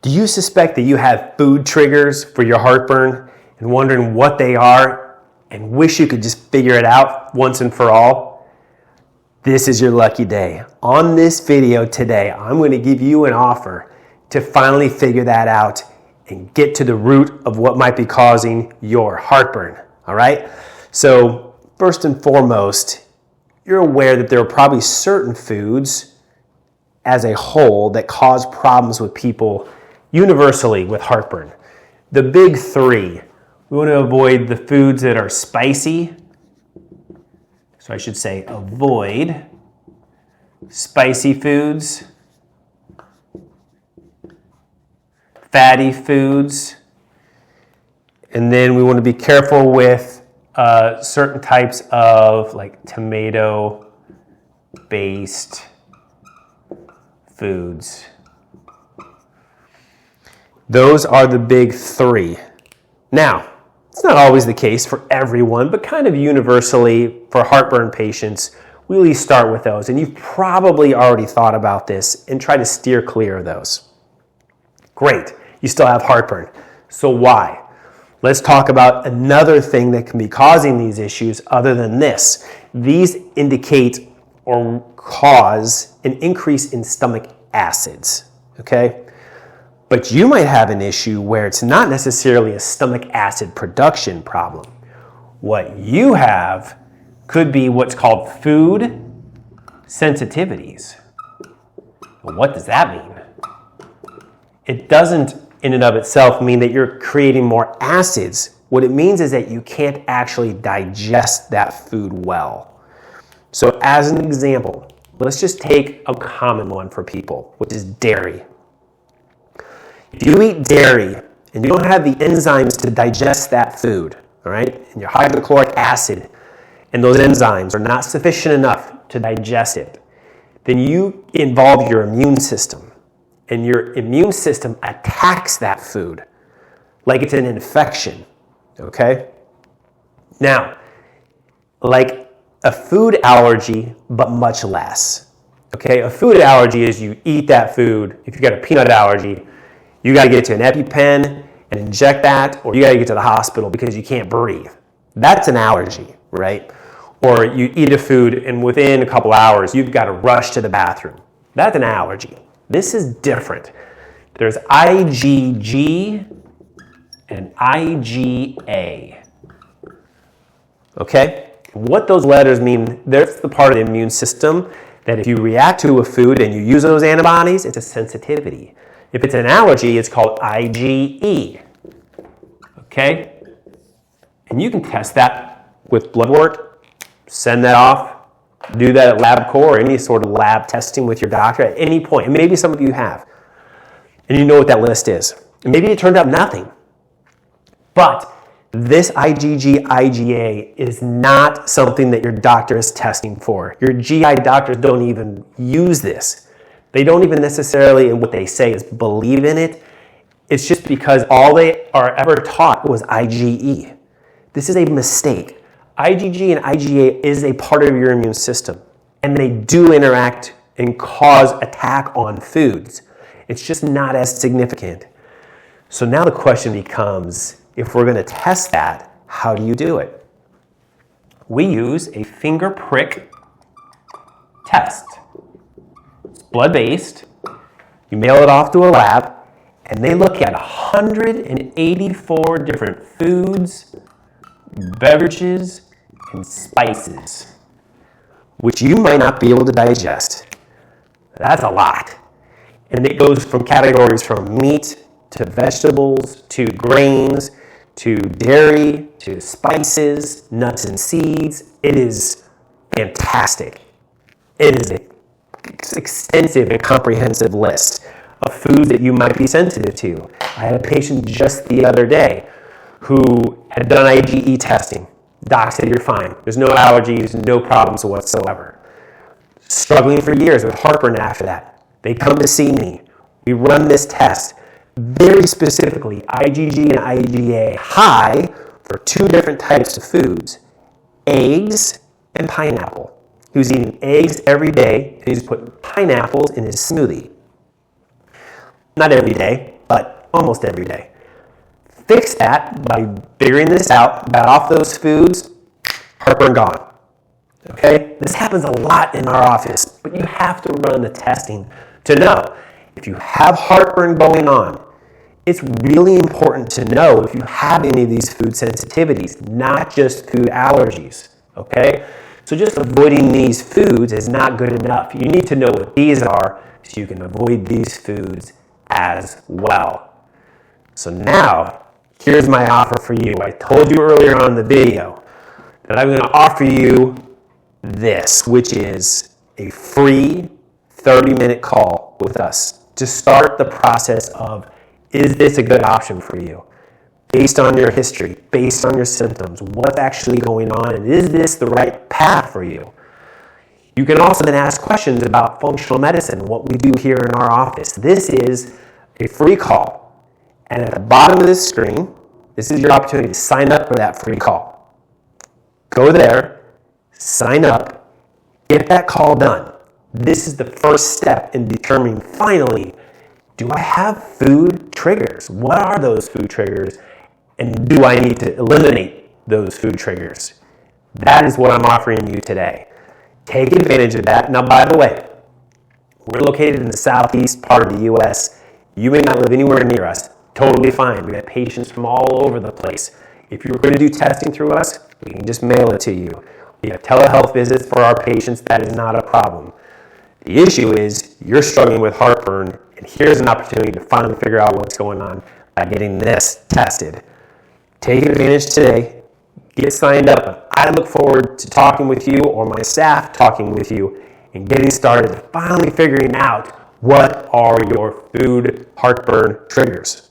Do you suspect that you have food triggers for your heartburn and wondering what they are and wish you could just figure it out once and for all? This is your lucky day. On this video today, I'm going to give you an offer to finally figure that out and get to the root of what might be causing your heartburn. All right? So first and foremost, you're aware that there are probably certain foods as a whole that cause problems with people universally with heartburn. The big three. We want to avoid the foods that are spicy. So I should say avoid spicy foods, fatty foods, and then we want to be careful with certain types of like tomato-based foods. Those are the big three. Now, it's not always the case for everyone, but kind of universally for heartburn patients, we at least start with those. And you've probably already thought about this and tried to steer clear of those. Great, you still have heartburn. So why? Let's talk about another thing that can be causing these issues other than this. These indicate or cause an increase in stomach acids, okay? But you might have an issue where it's not necessarily a stomach acid production problem. What you have could be what's called food sensitivities. What does that mean? It doesn't in and of itself mean that you're creating more acids. What it means is that you can't actually digest that food well. So as an example, let's just take a common one for people, which is dairy. If you eat dairy and you don't have the enzymes to digest that food, all right, and your hydrochloric acid and those enzymes are not sufficient enough to digest it, then you involve your immune system, and your immune system attacks that food like it's an infection, okay? Now, like a food allergy, but much less, okay? A food allergy is you eat that food. If you've got a peanut allergy, you got to get to an EpiPen and inject that, or you got to get to the hospital because you can't breathe. That's an allergy, right? Or you eat a food and within a couple hours, you've got to rush to the bathroom. That's an allergy. This is different. There's IgG and IgA. Okay? What those letters mean, that's the part of the immune system that if you react to a food and you use those antibodies, it's a sensitivity. If it's an allergy, it's called IgE, okay? And you can test that with blood work, send that off, do that at LabCorp or any sort of lab testing with your doctor at any point. And maybe some of you have. And you know what that list is. And maybe it turned out nothing. But this IgG, IgA is not something that your doctor is testing for. Your GI doctors don't even use this. They don't even necessarily, and what they say is believe in it. It's just because all they are ever taught was IgE. This is a mistake. IgG and IgA is a part of your immune system, and they do interact and cause attack on foods. It's just not as significant. So now the question becomes, if we're going to test that, how do you do it? We use a finger prick test. Blood-based, you mail it off to a lab, and they look at 184 different foods, beverages, and spices, which you might not be able to digest. That's a lot. And it goes from categories from meat to vegetables to grains to dairy to spices, nuts and seeds. It is fantastic. It is an extensive and comprehensive list of foods that you might be sensitive to. I had a patient just the other day who had done IgE testing. Doc said, you're fine. There's no allergies, no problems whatsoever. Struggling for years with heartburn after that. They come to see me. We run this test. Very specifically, IgG and IgA high for two different types of foods, eggs and pineapple. He was eating eggs every day, and he's putting pineapples in his smoothie. Not every day, but almost every day. Fix that by figuring this out, bat off those foods, heartburn gone. Okay? This happens a lot in our office, but you have to run the testing to know. If you have heartburn going on, it's really important to know if you have any of these food sensitivities, not just food allergies. Okay? So just avoiding these foods is not good enough. You need to know what these are so you can avoid these foods as well. So now, here's my offer for you. I told you earlier on in the video that I'm going to offer you this, which is a free 30-minute call with us to start the process of, is this a good option for you? Based on your history, based on your symptoms, what's actually going on, and is this the right path for you? You can also then ask questions about functional medicine, what we do here in our office. This is a free call. And at the bottom of this screen, this is your opportunity to sign up for that free call. Go there, sign up, get that call done. This is the first step in determining, finally, do I have food triggers? What are those food triggers? And do I need to eliminate those food triggers? That is what I'm offering you today. Take advantage of that. Now, by the way, we're located in the southeast part of the U.S. You may not live anywhere near us. Totally fine. We have patients from all over the place. If you're going to do testing through us, we can just mail it to you. We have telehealth visits for our patients. That is not a problem. The issue is you're struggling with heartburn, and here's an opportunity to finally figure out what's going on by getting this tested. Take advantage today. Get signed up. I look forward to talking with you or my staff talking with you and getting started, finally figuring out what are your food heartburn triggers.